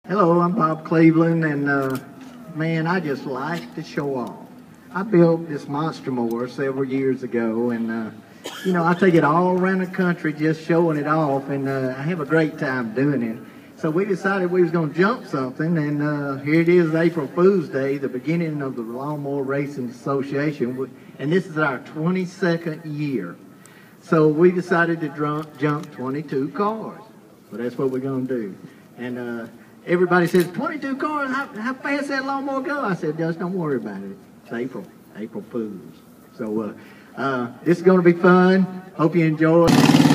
Hello, I'm Bob Cleveland, and man, I just like to show off. I built this Monster Mower several years ago, and you know, I take it all around the country just showing it off, and I have a great time doing it. So we decided we was going to jump something, and here it is, April Fool's Day, the beginning of the Lawnmower Racing Association, and this is our 22nd year. So we decided to jump 22 cars. So that's what we're going to do. And everybody says, 22 cars, how fast that lawnmower go? I said, just don't worry about it. It's April Fool's. So this is going to be fun. Hope you enjoy it.